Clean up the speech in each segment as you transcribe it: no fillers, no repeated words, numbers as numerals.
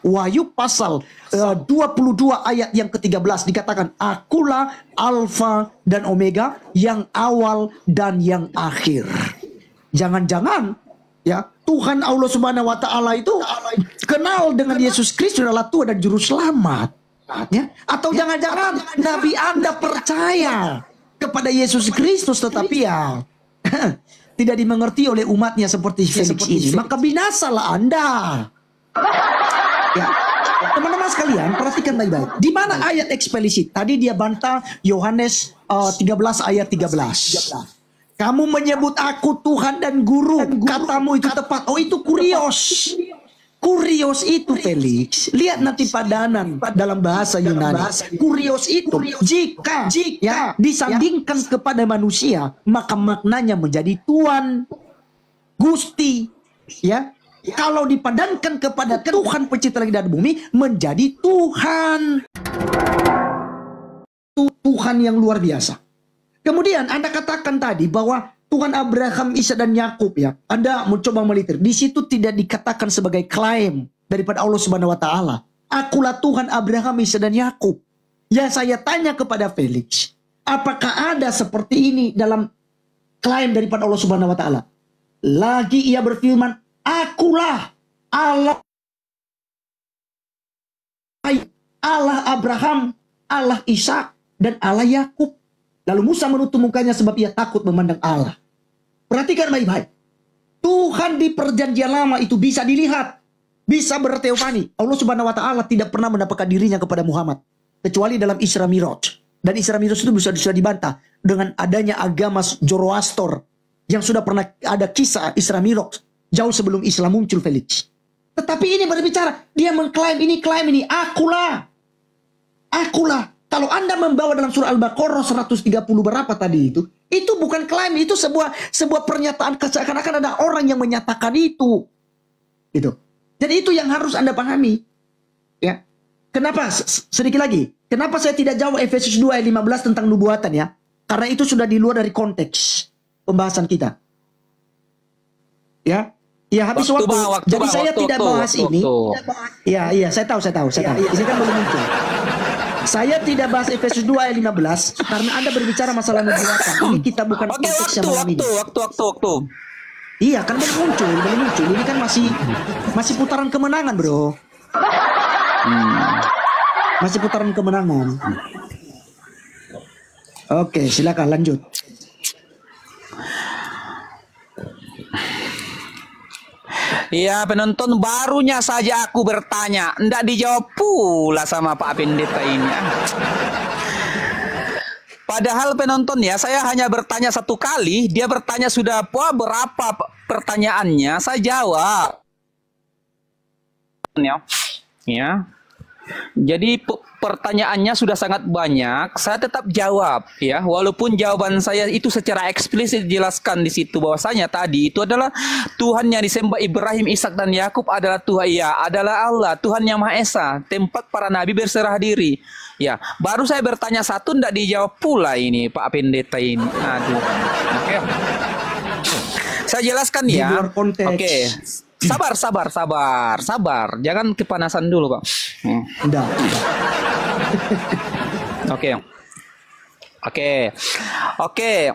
Wahyu pasal 22 ayat yang ke-13 dikatakan, akulah Alfa dan Omega, yang awal dan yang akhir. Jangan-jangan ya Tuhan Allah Subhanahu wa taala itu kenal dengan Yesus Kristus adalah Tuhan dan juru selamat. Ya? Atau jangan-jangan Nabi Anda percaya kepada Yesus Kristus tetapi ya tidak dimengerti oleh umatnya seperti Felix ini, maka binasalah Anda. Ya. Teman-teman sekalian, perhatikan baik-baik. Di mana ayat eksplisit? Tadi dia bantah Yohanes 13 ayat 13. Kamu menyebut aku Tuhan dan Guru, katamu itu tepat. Oh, itu kurios. Kurios itu Felix. Lihat nanti padanan dalam bahasa Yunani. Kurios itu jika ya disandingkan kepada manusia, maka maknanya menjadi Tuhan, Gusti, ya. Kalau dipadankan kepada Tuhan pencipta langit dan bumi, menjadi Tuhan. Tuhan yang luar biasa. Kemudian Anda katakan tadi bahwa Tuhan Abraham, Ishak dan Yakub ya. Anda mencoba meliter. Di situ tidak dikatakan sebagai klaim daripada Allah Subhanahu wa taala. Akulah Tuhan Abraham, Ishak dan Yakub. Ya, saya tanya kepada Felix, apakah ada seperti ini dalam klaim daripada Allah Subhanahu wa taala? Lagi ia berfirman, akulah Allah Abraham, Allah Ishak, dan Allah Yakub. Lalu Musa menutup mukanya sebab ia takut memandang Allah. Perhatikan baik-baik. Tuhan di perjanjian lama itu bisa dilihat, bisa berteofani. Allah Subhanahu wa taala tidak pernah menampakkan dirinya kepada Muhammad kecuali dalam Isra Miraj. Dan Isra Miraj itu bisa dibantah dengan adanya agama Zoroaster yang sudah pernah ada kisah Isra Miraj jauh sebelum Islam muncul, Felix. Tetapi ini berbicara, dia mengklaim ini, klaim ini, akulah. Kalau Anda membawa dalam surah Al-Baqarah 130 berapa tadi itu bukan klaim, itu sebuah pernyataan, seakan-akan ada orang yang menyatakan itu. Gitu. Jadi itu yang harus Anda pahami. Ya. Kenapa? Sedikit lagi. Kenapa saya tidak jawab Efesus 2 ayat 15 tentang nubuatan ya? Karena itu sudah di luar dari konteks pembahasan kita. Ya. Ya, habis waktu. Jadi saya tidak bahas ini. Iya, saya tahu. Ini kan belum muncul. Saya tidak bahas Efesus 2 ayat 15 karena Anda berbicara masalah nubuatan. Ini kita bukan konteksnya malam ini. Waktu. Iya, kan belum muncul. Ini kan masih putaran kemenangan, bro. Masih putaran kemenangan. Oke, silakan lanjut. Iya, penonton, barunya saja aku bertanya, ndak dijawab pula sama Pak Pendeta ini. Padahal penonton ya, saya hanya bertanya satu kali, dia bertanya sudah berapa pertanyaannya, saya jawab. Ya. Jadi pertanyaannya sudah sangat banyak, saya tetap jawab ya, walaupun jawaban saya itu secara eksplisit dijelaskan di situ bahwasanya tadi itu adalah Tuhan yang disembah Ibrahim, Ishak dan Yakub adalah Tuhan, ya, adalah Allah, Tuhan yang Maha Esa, tempat para nabi berserah diri. Ya, baru saya bertanya satu ndak dijawab pula ini Pak Pendeta ini. Aduh. Oke. Saya jelaskan ya. Oke. Sabar. Jangan kepanasan dulu, Pak. Enggak. Oke.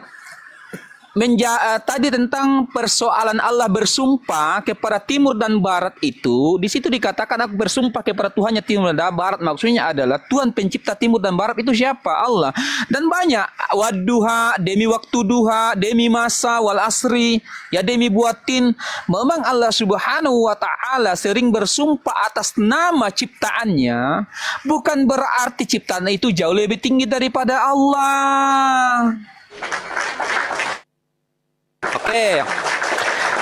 Tadi tentang persoalan Allah bersumpah kepada timur dan barat itu, di situ dikatakan aku bersumpah kepada Tuhannya timur dan barat, maksudnya adalah Tuhan pencipta timur dan barat itu siapa? Allah. Dan banyak wadduha, demi waktu duha, demi masa wal asri, ya demi buatin. Memang Allah Subhanahu wa taala sering bersumpah atas nama ciptaannya, bukan berarti ciptaan itu jauh lebih tinggi daripada Allah. Oke,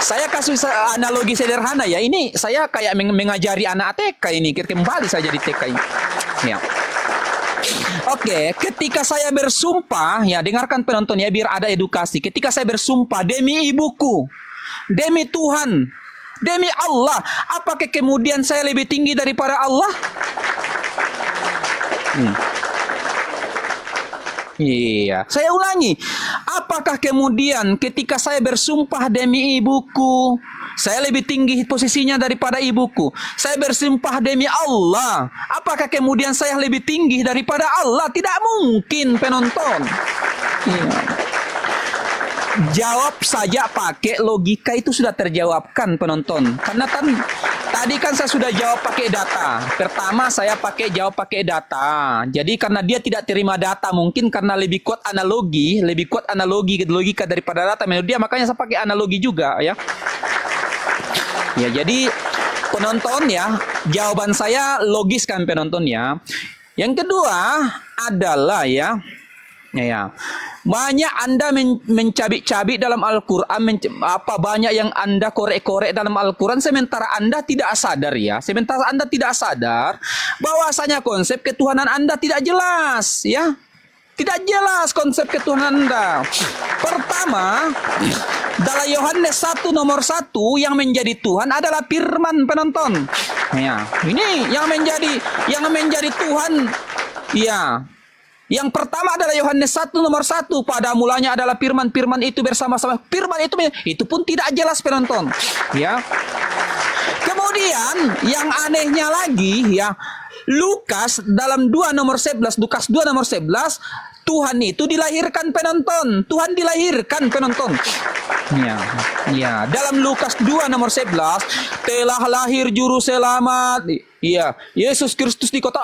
saya kasih analogi sederhana ya. Ini saya kayak mengajari anak TK ini. Kembali saja di TK ini. Ya. Oke, ketika saya bersumpah, ya dengarkan penonton ya biar ada edukasi. Ketika saya bersumpah demi ibuku, demi Tuhan, demi Allah, apakah kemudian saya lebih tinggi daripada Allah? Iya, saya ulangi. Apakah kemudian ketika saya bersumpah demi ibuku, Saya lebih tinggi posisinya daripada ibuku. Saya bersumpah demi Allah. Apakah kemudian saya lebih tinggi daripada Allah? Tidak mungkin, penonton. Iya. Jawab saja pakai logika, itu sudah terjawabkan, penonton. Karena kan tadi kan saya sudah jawab pakai data. Pertama saya jawab pakai data. Jadi karena dia tidak terima data, mungkin karena lebih kuat analogi logika daripada data menurut dia, makanya saya pakai analogi juga ya. Ya, jadi penonton ya, jawaban saya logis kan penonton ya. Yang kedua adalah ya, banyak Anda mencabik-cabik dalam Al-Quran, banyak yang Anda korek-korek dalam Al-Quran, sementara Anda tidak sadar ya, bahwasanya konsep ketuhanan Anda tidak jelas ya. Tidak jelas konsep ketuhanan Anda. Pertama, dalam Yohanes 1 nomor 1 yang menjadi Tuhan adalah firman, penonton. Ya, ini yang menjadi Tuhan. Ya. Yang pertama adalah Yohanes 1 nomor 1. Pada mulanya adalah firman, firman itu bersama-sama. Firman itu pun tidak jelas, penonton. Ya. Kemudian yang anehnya lagi ya, Lukas 2 nomor 11, Tuhan itu dilahirkan, penonton. Tuhan dilahirkan, penonton. Ya, dalam Lukas 2 nomor 11, telah lahir juru selamat. Iya, Yesus Kristus di kota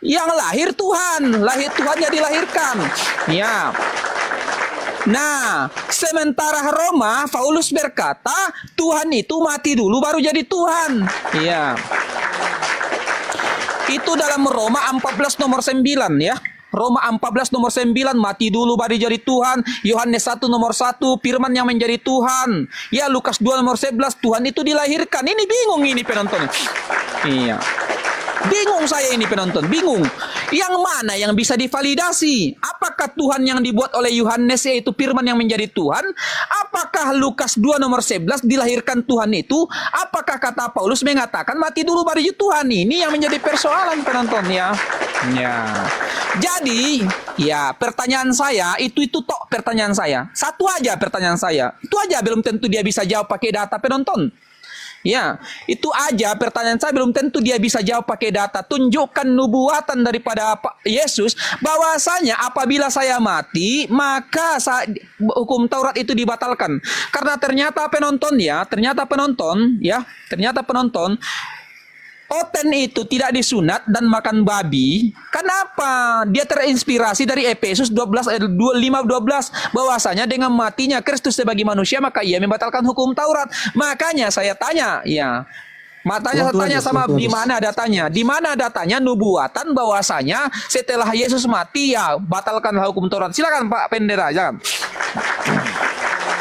yang lahir Tuhannya dilahirkan. Ya. Nah, sementara Roma, Paulus berkata, Tuhan itu mati dulu baru jadi Tuhan. Iya. Itu dalam Roma 14 nomor 9 ya. Roma 14 nomor 9, mati dulu baru jadi Tuhan. Yohanes 1 nomor 1, firman yang menjadi Tuhan. Ya, Lukas 2 nomor 11, Tuhan itu dilahirkan. Ini bingung ini penonton. Iya. Bingung saya ini penonton, bingung. Yang mana yang bisa divalidasi? Apakah Tuhan yang dibuat oleh Yohanes yaitu firman yang menjadi Tuhan? Apakah Lukas 2 nomor 11 dilahirkan Tuhan itu? Apakah kata Paulus mengatakan mati dulu baru jadi Tuhan? Ini yang menjadi persoalan penonton ya. Ya. Jadi, ya pertanyaan saya itu tok pertanyaan saya. Satu aja pertanyaan saya. Itu aja, belum tentu dia bisa jawab pakai data, penonton. Ya, itu aja pertanyaan saya, belum tentu dia bisa jawab pakai data. Tunjukkan nubuatan daripada Yesus bahwasanya apabila saya mati, maka hukum Taurat itu dibatalkan. Karena ternyata penonton Oten itu tidak disunat dan makan babi. Kenapa? Dia terinspirasi dari Efesus 12 ayat 5-12 bahwasanya dengan matinya Kristus sebagai manusia maka ia membatalkan hukum Taurat. Makanya saya tanya, ya. Saya tanya sama di mana datanya? Di mana datanya nubuatan bahwasanya setelah Yesus mati ya batalkanlah hukum Taurat. Silakan Pak Pendeta, jangan.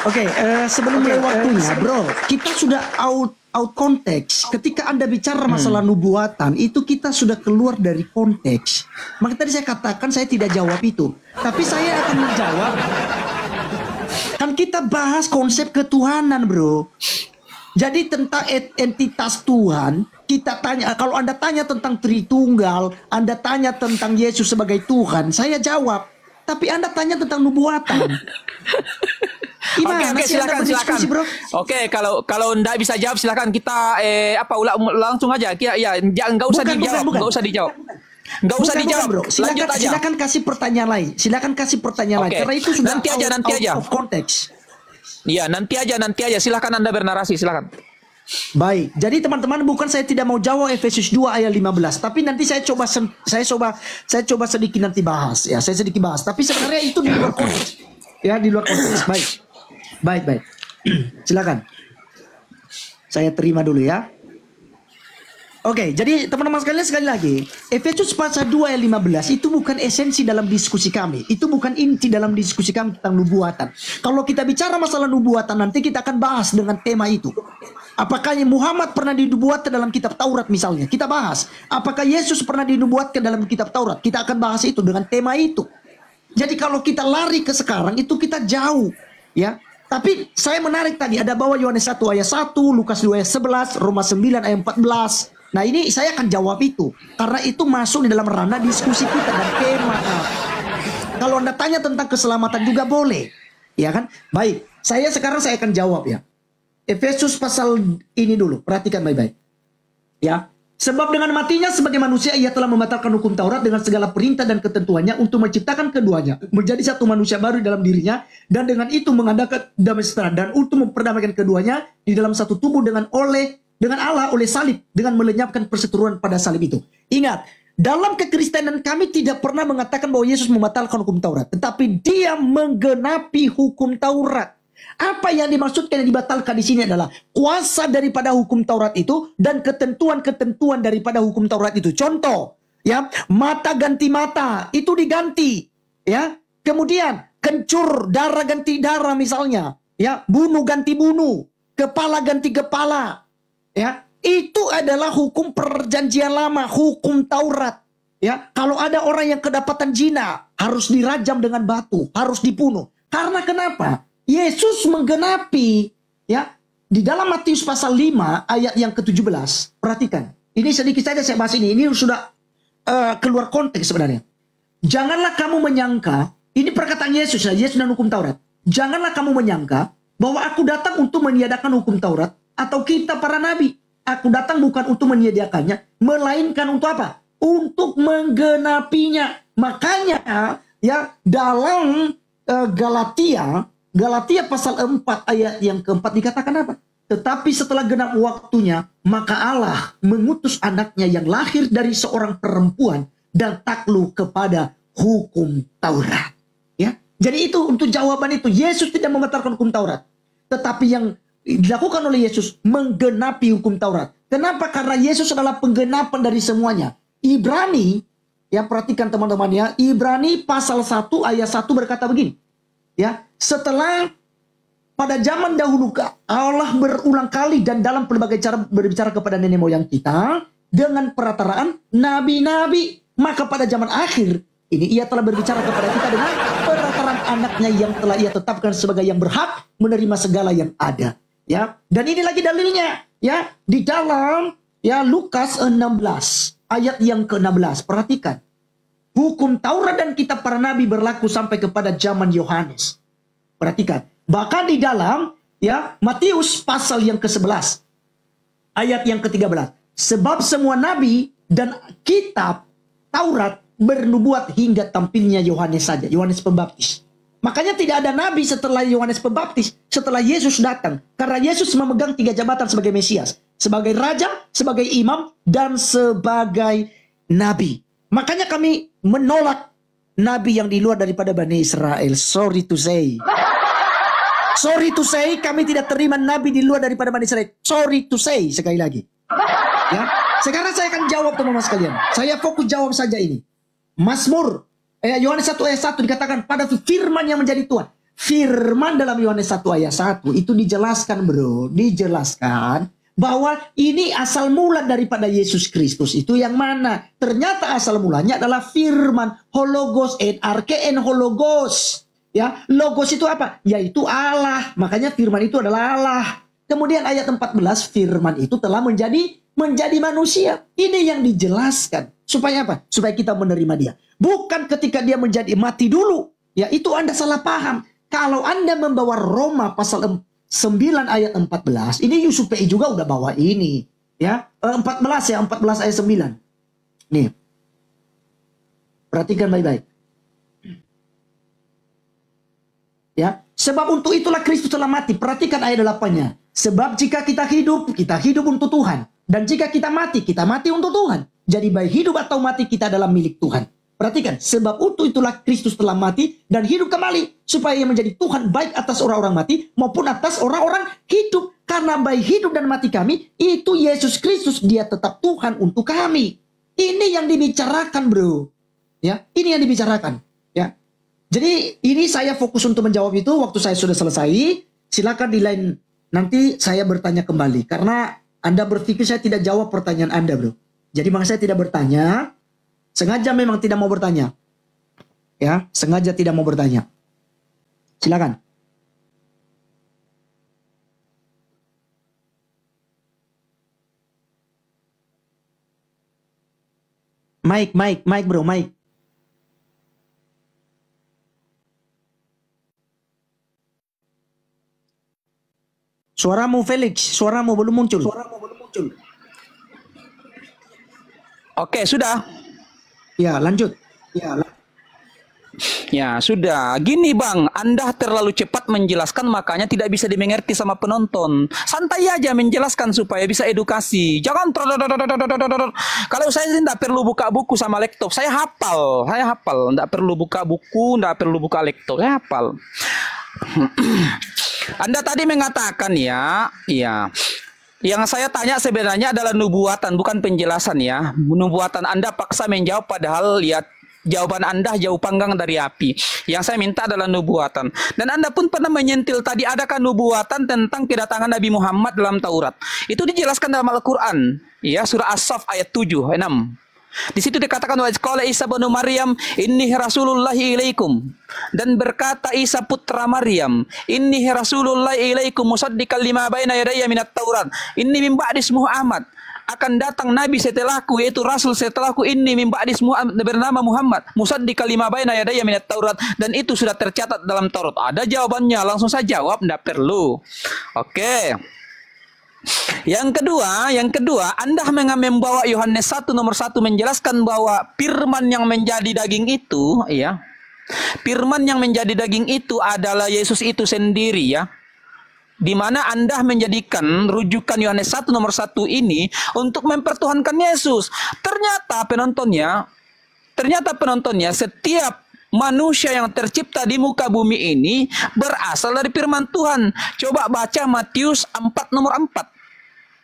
Oke, sebelum mulai waktunya, bro, kita sudah out konteks. Ketika Anda bicara masalah nubuatan, itu kita sudah keluar dari konteks. Maka tadi saya katakan saya tidak jawab itu, tapi saya akan menjawab. Kan kita bahas konsep ketuhanan, bro. Jadi tentang entitas Tuhan, kita tanya. Kalau Anda tanya tentang Tritunggal, Anda tanya tentang Yesus sebagai Tuhan, saya jawab. Tapi Anda tanya tentang nubuatan. Oke, silakan. Bro? Oke, kalau enggak bisa jawab silakan kita langsung aja. Ya, enggak usah dijawab, enggak usah dijawab. Enggak usah dijawab, bro. Silakan kasih pertanyaan lain. Lain karena itu sudah nanti aja. Of konteks. Iya, nanti aja. Silakan Anda bernarasi, silakan. Baik. Jadi teman-teman, bukan saya tidak mau jawab Efesus 2 ayat 15, tapi nanti saya coba sedikit nanti bahas ya. Saya sedikit bahas, tapi sebenarnya itu di luar konteks. Ya, di luar konteks. Baik. Silakan. Saya terima dulu ya. Oke, jadi teman-teman sekalian, sekali lagi, Efesus pasal 2 ayat 15 itu bukan esensi dalam diskusi kami. Itu bukan inti dalam diskusi kami tentang nubuatan. Kalau kita bicara masalah nubuatan, nanti kita akan bahas dengan tema itu. Apakah Muhammad pernah dinubuatkan dalam kitab Taurat misalnya? Kita bahas. Apakah Yesus pernah dinubuatkan dalam kitab Taurat? Kita akan bahas itu dengan tema itu. Jadi kalau kita lari ke sekarang, itu kita jauh. Ya. Tapi saya menarik tadi, ada bawa Yohanes 1 ayat 1, Lukas 2 ayat 11, Roma 9 ayat 14. Nah ini saya akan jawab itu. Karena itu masuk di dalam ranah diskusi kita dan tema. Kalau Anda tanya tentang keselamatan juga boleh. Ya kan? Baik, saya akan jawab ya. Efesus pasal ini dulu, perhatikan baik-baik. Ya, sebab dengan matinya sebagai manusia ia telah membatalkan hukum Taurat dengan segala perintah dan ketentuannya untuk menciptakan keduanya menjadi satu manusia baru dalam dirinya, dan dengan itu mengadakan damai sejahtera, dan untuk memperdamaikan keduanya di dalam satu tubuh dengan Allah oleh salib, dengan melenyapkan perseteruan pada salib itu. Ingat, dalam kekristenan kami tidak pernah mengatakan bahwa Yesus membatalkan hukum Taurat, tetapi dia menggenapi hukum Taurat. Apa yang dimaksudkan yang dibatalkan di sini adalah kuasa daripada hukum Taurat itu dan ketentuan-ketentuan daripada hukum Taurat itu. Contoh, ya, mata ganti mata itu diganti, ya. Kemudian kencur darah ganti darah misalnya, ya, bunuh ganti bunuh, kepala ganti kepala, ya. Itu adalah hukum perjanjian lama, hukum Taurat. Ya, kalau ada orang yang kedapatan zina harus dirajam dengan batu, harus dibunuh. Karena kenapa? Yesus menggenapi, ya, di dalam Matius pasal 5 ayat yang ke-17. Perhatikan. Ini sedikit saja saya bahas ini. Ini sudah keluar konteks sebenarnya. Janganlah kamu menyangka, ini perkataan Yesus ya, Yesus dan hukum Taurat. Janganlah kamu menyangka bahwa aku datang untuk meniadakan hukum Taurat atau kitab para nabi. Aku datang bukan untuk menyediakannya, melainkan untuk apa? Untuk menggenapinya. Makanya ya dalam Galatia pasal 4 ayat yang keempat dikatakan apa? Tetapi setelah genap waktunya, maka Allah mengutus anaknya yang lahir dari seorang perempuan dan takluk kepada hukum Taurat. Ya, jadi itu untuk jawaban itu. Yesus tidak membatalkan hukum Taurat, tetapi yang dilakukan oleh Yesus menggenapi hukum Taurat. Kenapa? Karena Yesus adalah penggenapan dari semuanya. Ibrani, ya perhatikan teman-teman ya, Ibrani pasal 1 ayat 1 berkata begini. Ya, setelah pada zaman dahulu Allah berulang kali dan dalam berbagai cara berbicara kepada nenek moyang kita dengan perataraan nabi-nabi, maka pada zaman akhir ini ia telah berbicara kepada kita dengan perataraan anaknya yang telah ia tetapkan sebagai yang berhak menerima segala yang ada. Ya, dan ini lagi dalilnya ya di dalam ya Lukas 16 ayat yang ke-16. Perhatikan. Hukum Taurat dan kitab para nabi berlaku sampai kepada zaman Yohanes. Perhatikan. Bahkan di dalam ya Matius pasal yang ke-11 ayat yang ke-13. Sebab semua nabi dan kitab Taurat bernubuat hingga tampilnya Yohanes saja, Yohanes Pembaptis. Makanya tidak ada nabi setelah Yohanes Pembaptis, setelah Yesus datang. Karena Yesus memegang 3 jabatan sebagai Mesias, sebagai raja, sebagai imam, dan sebagai nabi. Makanya kami menolak nabi yang di luar daripada Bani Israel. Sorry to say. Sorry to say, kami tidak terima nabi di luar daripada Bani Israel. Sorry to say, sekali lagi. Ya, sekarang saya akan jawab teman-teman sekalian. Saya fokus jawab saja ini. Mazmur, Yohanes 1 ayat 1 dikatakan pada firman yang menjadi Tuhan. Firman dalam Yohanes 1 ayat 1 itu dijelaskan bro. Dijelaskan bahwa ini asal mula daripada Yesus Kristus. Itu yang mana? Ternyata asal mulanya adalah firman. Hologos en arkein hologos. Ya, logos itu apa? Yaitu Allah. Makanya firman itu adalah Allah. Kemudian ayat 14, firman itu telah menjadi manusia. Ini yang dijelaskan. Supaya apa? Supaya kita menerima dia. Bukan ketika dia menjadi mati dulu. Ya, itu Anda salah paham. Kalau Anda membawa Roma pasal 9 ayat 14, ini Yusuf PI juga udah bawa ini. Ya, 14 ayat 9. Nih. Perhatikan baik-baik. Ya, sebab untuk itulah Kristus telah mati. Perhatikan ayat 8-nya. Sebab jika kita hidup untuk Tuhan. Dan jika kita mati untuk Tuhan. Jadi baik hidup atau mati kita adalah milik Tuhan. Perhatikan, sebab untuk itulah Kristus telah mati dan hidup kembali. Supaya ia menjadi Tuhan baik atas orang-orang mati maupun atas orang-orang hidup. Karena baik hidup dan mati kami, itu Yesus Kristus, dia tetap Tuhan untuk kami. Ini yang dibicarakan bro. Ya, ini yang dibicarakan. Ya. Jadi ini saya fokus untuk menjawab itu. Waktu saya sudah selesai, silakan di lain nanti saya bertanya kembali. Karena Anda berpikir saya tidak jawab pertanyaan Anda bro. Jadi makanya saya tidak bertanya. Sengaja memang tidak mau bertanya. Ya, sengaja tidak mau bertanya. Silakan. Mike bro, Mike. Suaramu Felix, suaramu belum muncul. Oke, sudah. Ya, lanjut. Ya, sudah. Gini Bang, Anda terlalu cepat menjelaskan makanya tidak bisa dimengerti sama penonton. Santai aja menjelaskan supaya bisa edukasi. Jangan kalau saya tidak perlu buka buku sama laptop, saya hafal. Tidak perlu buka buku, tidak perlu buka laptop, saya hafal. Anda tadi mengatakan ya. Yang saya tanya sebenarnya adalah nubuatan, bukan penjelasan ya. Nubuatan Anda paksa menjawab padahal lihat jawaban Anda jauh panggang dari api. Yang saya minta adalah nubuatan. Dan Anda pun pernah menyentil tadi, adakah nubuatan tentang kedatangan Nabi Muhammad dalam Taurat? Itu dijelaskan dalam Al-Quran. Ya, surah As-Saff ayat 7, 6. Di situ dikatakan wa qala Isa bin Maryam inni rasulullahi ilaikum, dan berkata Isa putra Maryam inni rasulullahi ilaikum musaddiqan lima baina yadayya minat Taurat inni min ba'di ismuhu Ahmad, akan datang nabi setelahku yaitu rasul setelahku inni min ba'di ismuhu bernama Muhammad musaddiqan lima baina yadayya minat Taurat, dan itu sudah tercatat dalam Taurat. Ada jawabannya, langsung saya jawab, enggak perlu. Oke. Yang kedua, Anda membawa Yohanes 1 nomor 1 menjelaskan bahwa firman yang menjadi daging itu, ya. Firman yang menjadi daging itu adalah Yesus itu sendiri, ya. Di mana Anda menjadikan rujukan Yohanes 1 nomor 1 ini untuk mempertuhankan Yesus. Ternyata penontonnya setiap manusia yang tercipta di muka bumi ini berasal dari firman Tuhan. Coba baca Matius 4 nomor 4.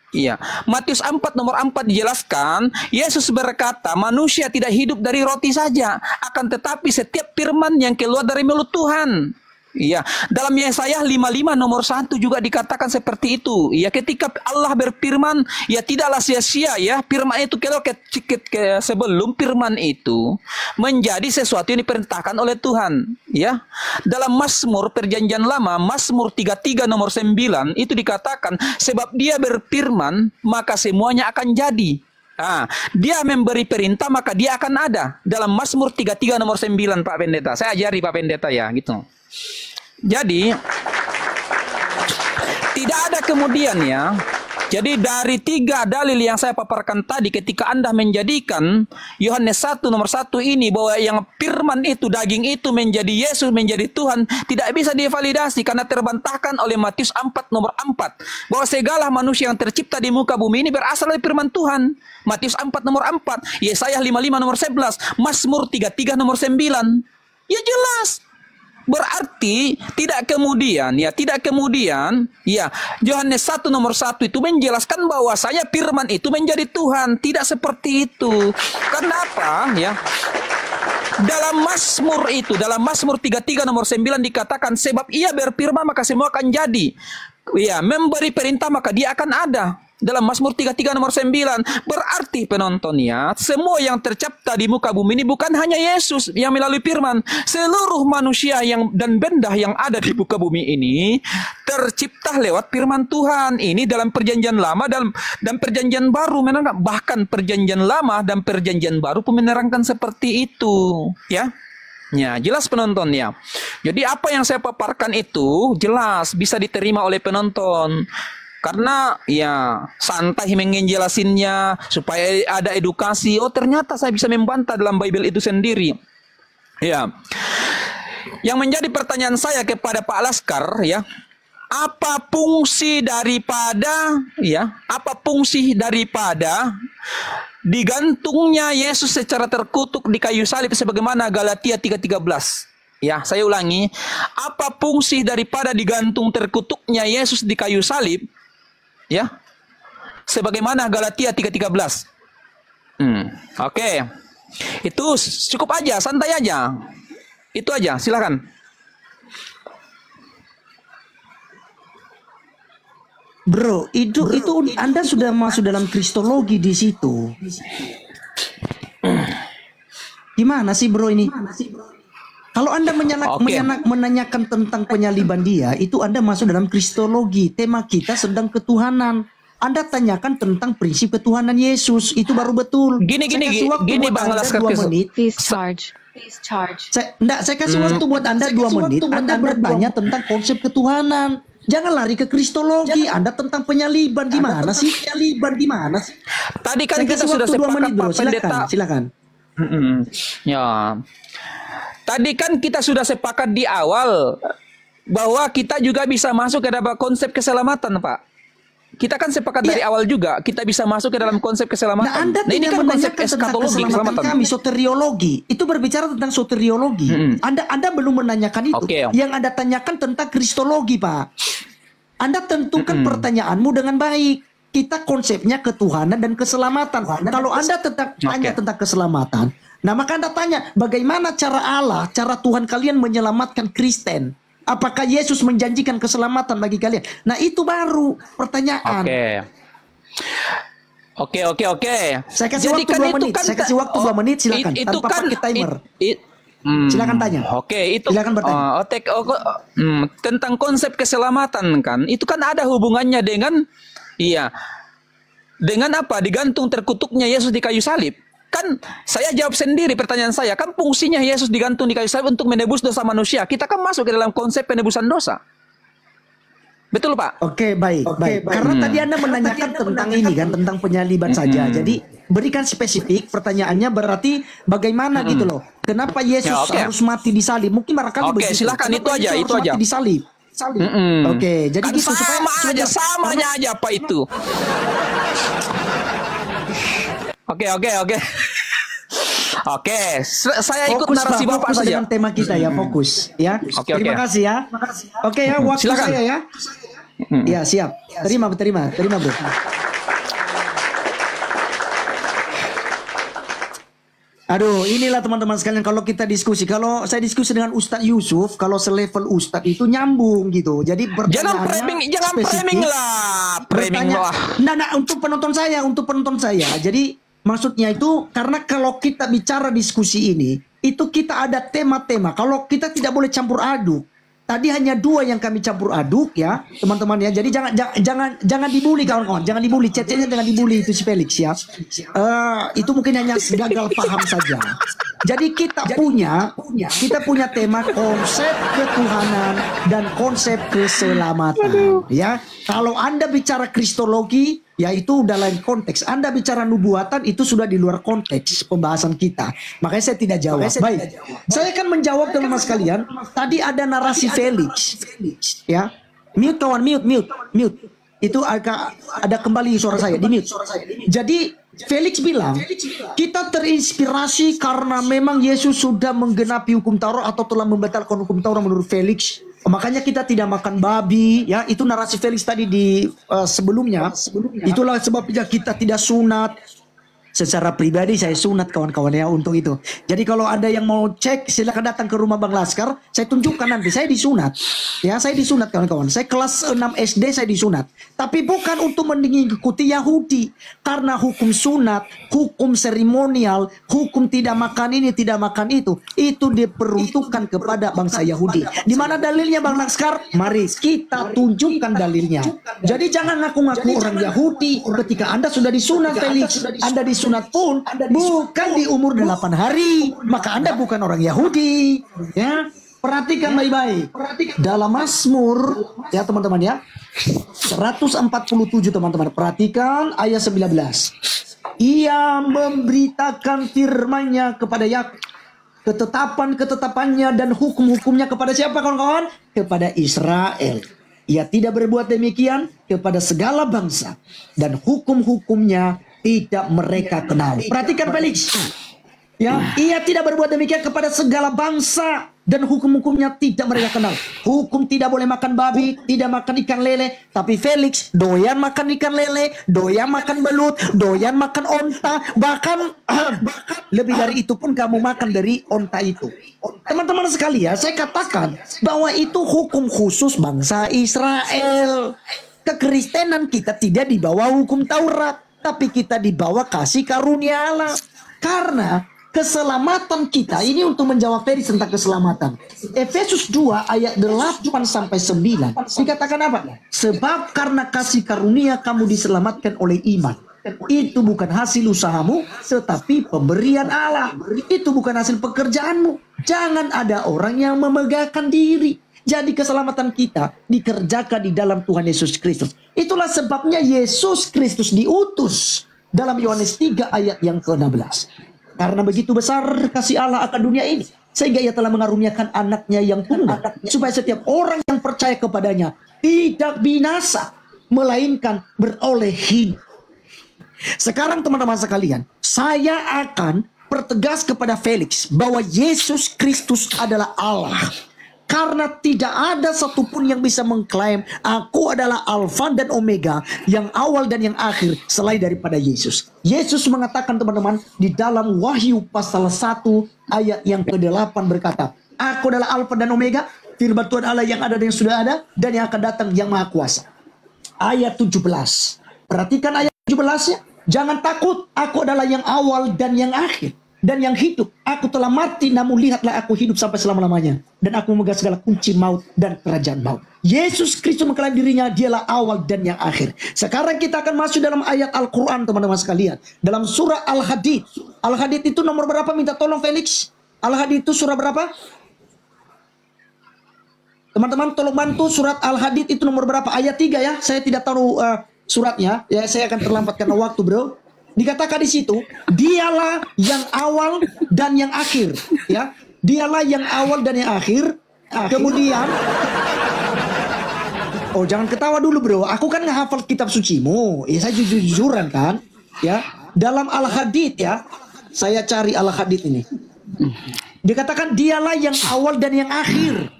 Iya, Matius 4 nomor 4 dijelaskan, Yesus berkata, manusia tidak hidup dari roti saja, akan tetapi setiap firman yang keluar dari mulut Tuhan. Iya, dalam Yesaya 55 nomor 1 juga dikatakan seperti itu. Ya, ketika Allah berfirman, ya tidaklah sia-sia ya. Firman itu kalau sebelum firman itu menjadi sesuatu yang diperintahkan oleh Tuhan, ya. Dalam Mazmur perjanjian lama, Mazmur 33 nomor 9 itu dikatakan, sebab dia berfirman, maka semuanya akan jadi. Nah, dia memberi perintah maka dia akan ada. Dalam Mazmur 33 nomor 9 Pak Pendeta. Saya ajari Pak Pendeta ya, gitu. Jadi tidak ada kemudian ya. Jadi dari 3 dalil yang saya paparkan tadi, ketika Anda menjadikan Yohanes 1 nomor 1 ini bahwa yang firman itu, daging itu menjadi Yesus, menjadi Tuhan, tidak bisa divalidasi karena terbantahkan oleh Matius 4 nomor 4 bahwa segala manusia yang tercipta di muka bumi ini berasal dari firman Tuhan. Matius 4 nomor 4, Yesaya 55 nomor 11, Mazmur 33 nomor 9. Ya jelas. Berarti tidak kemudian Yohanes 1 nomor 1 itu menjelaskan bahwasanya firman itu menjadi Tuhan. Tidak seperti itu. Kenapa ya? Dalam Mazmur 33 nomor 9 dikatakan, sebab ia berfirman maka semua akan jadi. Ya, memberi perintah maka dia akan ada. Dalam Mazmur 33 nomor 9. Berarti penontonnya, semua yang tercipta di muka bumi ini bukan hanya Yesus yang melalui firman. Seluruh manusia dan benda yang ada di muka bumi ini tercipta lewat firman Tuhan. Ini dalam perjanjian lama dan perjanjian baru. Bahkan perjanjian lama dan perjanjian baru pun menerangkan seperti itu. Ya. Ya, jelas penontonnya. Jadi apa yang saya paparkan itu jelas bisa diterima oleh penonton. Karena ya santai menjelasinnya supaya ada edukasi. Oh ternyata saya bisa membantah dalam Bible itu sendiri. Ya. Yang menjadi pertanyaan saya kepada Pak Laskar ya, apa fungsi daripada digantungnya Yesus secara terkutuk di kayu salib sebagaimana Galatia 3:13. Ya, saya ulangi, apa fungsi daripada digantung terkutuknya Yesus di kayu salib? Ya, sebagaimana Galatia 3:13. Oke. Itu cukup aja, santai aja. Itu aja, silakan. Bro, itu Anda sudah masuk dalam kristologi di situ. Gimana sih bro ini? Kalau Anda menanyakan tentang penyaliban dia, itu Anda masuk dalam kristologi. Tema kita sedang ketuhanan. Anda tanyakan tentang prinsip ketuhanan Yesus, itu baru betul. Gini Bang Laskar, 2 menit. Please charge. Saya kasih waktu buat Anda 2 menit. Anda bertanya tentang konsep ketuhanan. Jangan lari ke kristologi. Anda tentang penyaliban gimana sih? Tadi kan Saya kita kasih sudah waktu 2 sepakat menit, bro. Pak Pendeta. Silakan. Ya. Tadi kan kita sudah sepakat di awal bahwa kita juga bisa masuk ke dalam konsep keselamatan, Pak. Kita kan sepakat dari awal juga kita bisa masuk ke dalam konsep keselamatan. Nah, Anda ini tidak kan konsep menanyakan tentang eskatologi keselamatan kami, soteriologi. Itu berbicara tentang soteriologi. Anda belum menanyakan itu. Oke. Yang Anda tanyakan tentang kristologi, Pak. Anda tentukan pertanyaanmu dengan baik. Kita konsepnya ketuhanan dan keselamatan. Kalau Anda tanya tentang keselamatan, nah maka Anda tanya bagaimana cara Allah, cara Tuhan kalian menyelamatkan Kristen. Apakah Yesus menjanjikan keselamatan bagi kalian? Nah itu baru pertanyaan. Oke. Saya kasih waktu 2 menit. Saya kasih waktu 2 menit, silakan. Itu Tanpa kan pakai timer. Silakan tanya. Oke, itu silakan bertanya. Tentang konsep keselamatan kan, itu kan ada hubungannya dengan dengan apa? Digantung terkutuknya Yesus di kayu salib. Kan saya jawab sendiri pertanyaan saya, kan fungsinya Yesus digantung di kayu salib untuk menebus dosa manusia. Kita kan masuk ke dalam konsep penebusan dosa. Betul, Pak? Oke, baik. Karena tadi Anda menanyakan tentang ini kan, tentang penyaliban saja. Jadi berikan spesifik pertanyaannya, berarti bagaimana gitu loh. Kenapa Yesus harus mati di salib? Mungkin barangkali begitu. Silakan itu aja, itu aja. Mati di salib. Oke, jadi kan gitu samanya aja apa itu. Oke, saya ikut fokus, narasi Bapak saja. Dengan tema kita ya, fokus ya. Terima kasih ya. Oke ya, waktu silakan. Saya ya. Ya, siap. Terima, Bro. Aduh, inilah teman-teman sekalian, kalau kita diskusi, kalau saya diskusi dengan Ustadz Yusuf, kalau selevel Ustadz itu nyambung gitu. Jadi jangan framing lah. Nah, untuk penonton saya. Jadi maksudnya itu karena kalau kita bicara diskusi ini, itu kita ada tema-tema. Kalau kita tidak boleh campur aduk. Tadi hanya 2 yang kami campur aduk ya, teman-teman ya. Jadi jangan dibully kawan-kawan, jangan dibully. Cecenya jangan dibully itu si Felix ya. Itu mungkin hanya gagal paham saja. Jadi kita punya tema konsep ketuhanan dan konsep keselamatan ya. Kalau Anda bicara kristologi, ya itu udah lain konteks. Anda bicara nubuatan, itu sudah di luar konteks pembahasan kita. Makanya saya tidak jawab. Baik, saya akan menjawab teman-teman sekalian. Tadi ada narasi Felix, ya. Mute kawan, mute. Itu agak ada kembali suara saya, di mute. Jadi Felix bilang, kita terinspirasi karena memang Yesus sudah menggenapi hukum Taurat atau telah membatalkan hukum Taurat menurut Felix. Makanya kita tidak makan babi, ya. Itu narasi Felix tadi di sebelumnya. Itulah sebabnya kita tidak sunat. Secara pribadi saya sunat kawan-kawan ya untuk itu. Jadi kalau ada yang mau cek, silakan datang ke rumah Bang Laskar. Saya tunjukkan nanti saya disunat. Ya, saya disunat kawan-kawan. Saya kelas 6 SD saya disunat. Tapi bukan untuk mengikuti Yahudi. Karena hukum sunat, hukum seremonial, hukum tidak makan ini, tidak makan itu diperuntukkan kepada bangsa Yahudi. Di mana dalilnya Bang Laskar? Mari kita tunjukkan dalilnya. Jadi jangan ngaku-ngaku orang Yahudi ketika Anda sudah disunat, Felix. Anda disunat pun bukan di umur 8 hari, maka Anda bukan orang Yahudi ya. Perhatikan baik-baik dalam Mazmur ya teman-teman ya, 147 teman-teman, perhatikan ayat 19. Ia memberitakan firman-Nya kepada Yakub, ketetapan-ketetapannya dan hukum-hukumnya kepada siapa kawan-kawan? Kepada Israel. Ia tidak berbuat demikian kepada segala bangsa, dan hukum-hukumnya tidak mereka kenal. Perhatikan Felix. Ya, ia tidak berbuat demikian kepada segala bangsa, dan hukum-hukumnya tidak mereka kenal. Hukum tidak boleh makan babi, tidak makan ikan lele. Tapi Felix doyan makan ikan lele, doyan makan belut, doyan makan onta. Bahkan lebih dari itu pun kamu makan dari onta itu. Teman-teman sekalian, saya katakan bahwa itu hukum khusus bangsa Israel. Kekristenan kita tidak di bawah hukum Taurat, tapi kita dibawa kasih karunia Allah. Karena keselamatan kita ini untuk menjawab Ferry tentang keselamatan. Efesus 2 ayat 8-9 dikatakan apa? Sebab karena kasih karunia kamu diselamatkan oleh iman. Itu bukan hasil usahamu, tetapi pemberian Allah. Itu bukan hasil pekerjaanmu. Jangan ada orang yang memegahkan diri. Jadi keselamatan kita dikerjakan di dalam Tuhan Yesus Kristus. Itulah sebabnya Yesus Kristus diutus dalam Yohanes 3 ayat yang ke-16. Karena begitu besar kasih Allah akan dunia ini, sehingga ia telah mengaruniakan anaknya yang tunggal, supaya setiap orang yang percaya kepadanya tidak binasa, melainkan beroleh hidup. Sekarang teman-teman sekalian, saya akan pertegas kepada Felix bahwa Yesus Kristus adalah Allah. Karena tidak ada satupun yang bisa mengklaim aku adalah Alfa dan Omega, yang awal dan yang akhir, selain daripada Yesus. Yesus mengatakan teman-teman di dalam Wahyu pasal 1 ayat yang ke-8 berkata, aku adalah Alfa dan Omega, firman Tuhan Allah yang ada dan yang sudah ada, dan yang akan datang yang maha kuasa. Ayat 17. Perhatikan ayat 17-nya. Jangan takut, aku adalah yang awal dan yang akhir, dan yang hidup. Aku telah mati, namun lihatlah aku hidup sampai selama-lamanya. Dan aku memegang segala kunci maut dan kerajaan maut. Yesus Kristus mengklaim dirinya, dialah awal dan yang akhir. Sekarang kita akan masuk dalam ayat Al-Quran teman-teman sekalian. Dalam surah Al-Hadid. Al-Hadid itu nomor berapa? Minta tolong Felix. Al-Hadid itu surah berapa? Teman-teman tolong bantu, surat Al-Hadid itu nomor berapa? Ayat 3 ya. Saya tidak tahu suratnya. Ya, saya akan terlambat karena waktu, bro. Dikatakan di situ, dialah yang awal dan yang akhir, ya. Dialah yang awal dan yang akhir. Kemudian, oh jangan ketawa dulu, bro. Aku kan ngehafal kitab sucimu. Ya saya jujur-jujuran kan, ya. Dalam Al-Hadid ya, saya cari Al-Hadid ini. Dikatakan dialah yang awal dan yang akhir.